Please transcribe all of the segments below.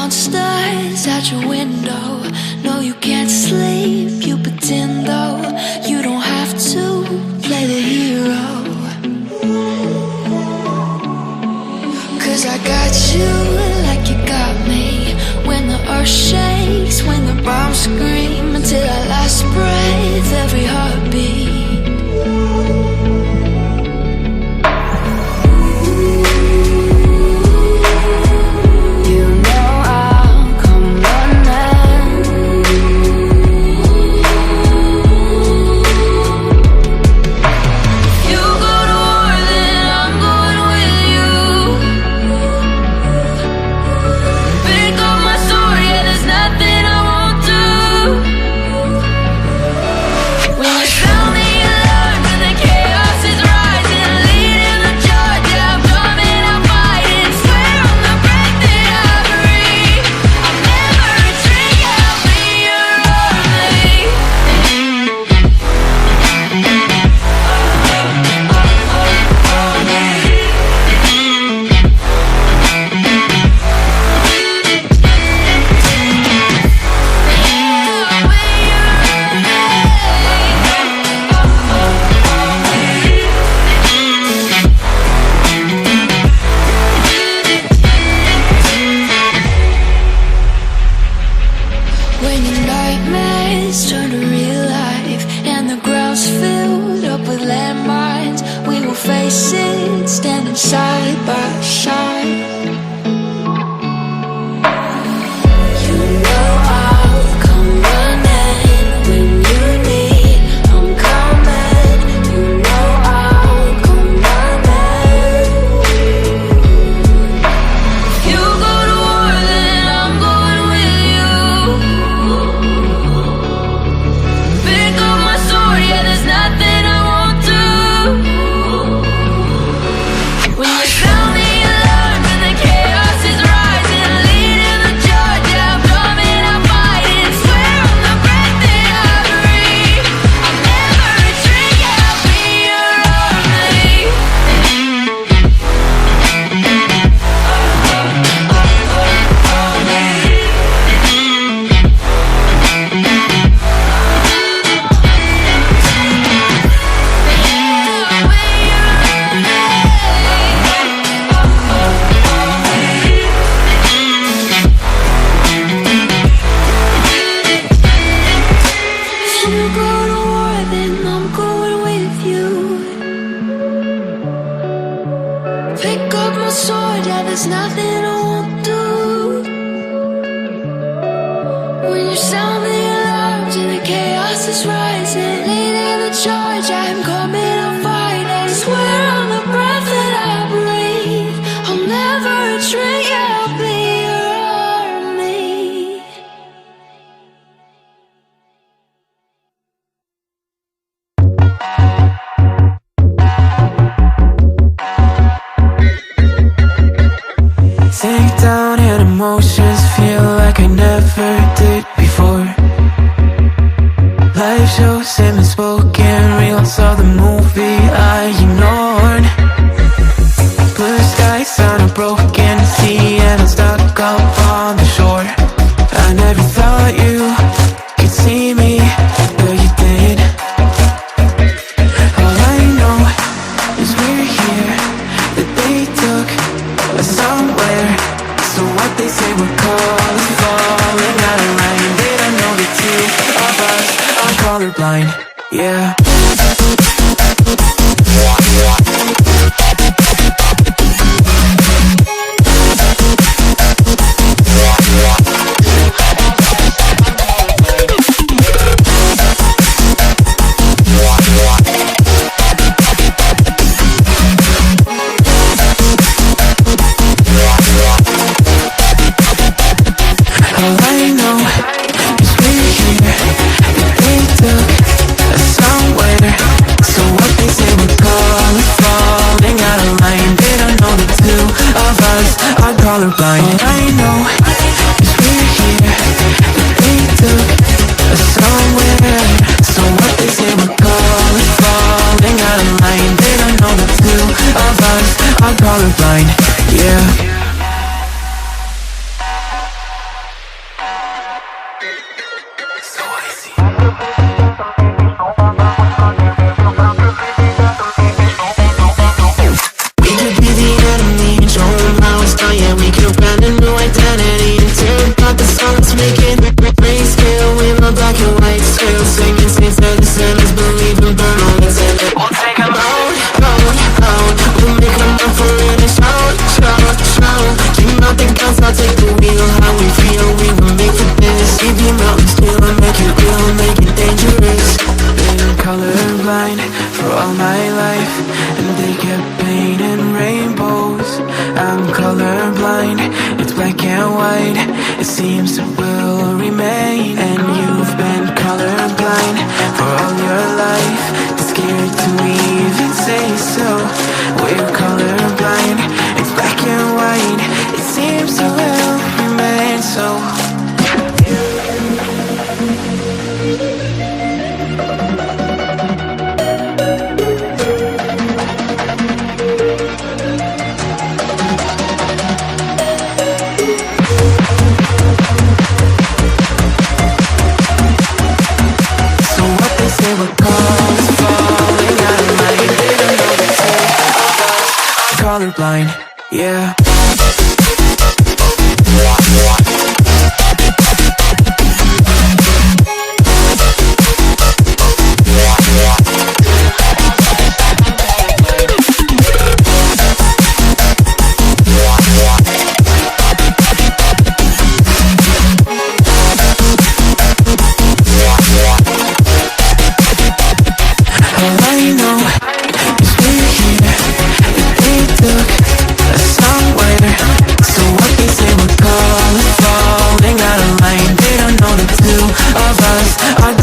monsters out your window. No, you can't sleep, you pretend though. You don't have to play the hero, 'cause I got you like you got me. When the earth shakes, when the bombs scream, until our last breath, every heartbeat. Emotions feel like I never did before. Life shows him spoken reels of the movie I ignored. Blue skies on a broken sea, and I'm stuck up on the shore. I never thought you could see me, but you did. All I know is we're here, that they took us somewhere. So what they say we're calling, falling out of line. They don't know the two of us are colorblind, yeah. Colorblind. All I know is we're here, that they took us somewhere. So what they say we're calling, falling out of line. They don't know the two of us are colorblind, yeah. and white, it seems it will remain. And you've been colorblind for all your life, too scared to even say so. We're colorblind, it's black and white, it seems it will remain so. Colorblind, yeah.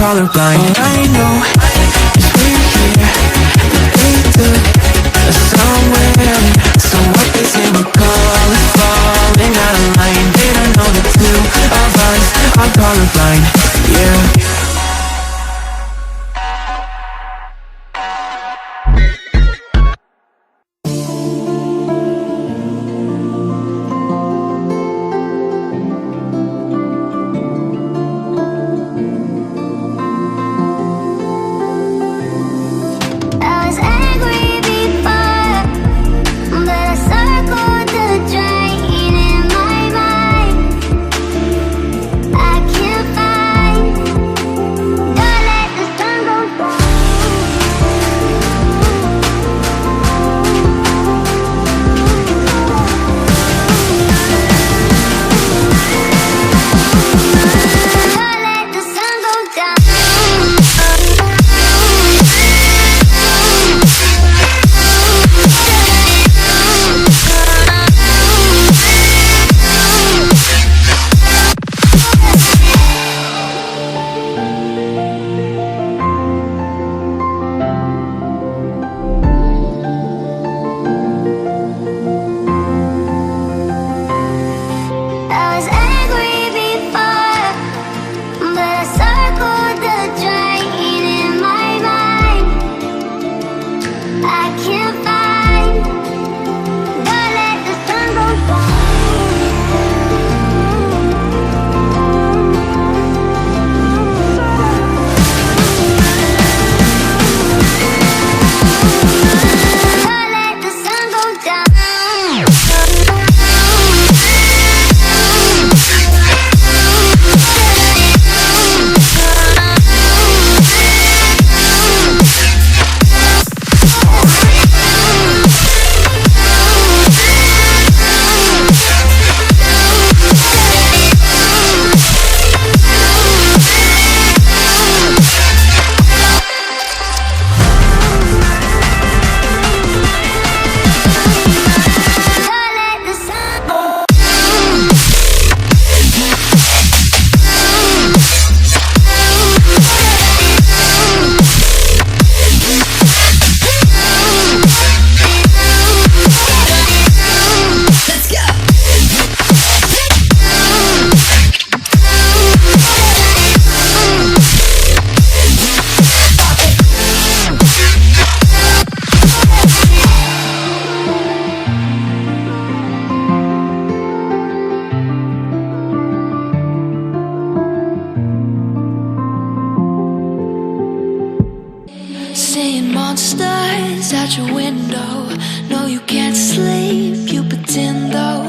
Colorblind. All I know is we're here, they took us somewhere. So what they say we're calling, falling out of line. They don't know the two of us are colorblind, yeah. monsters out your window. No, you can't sleep, you pretend though.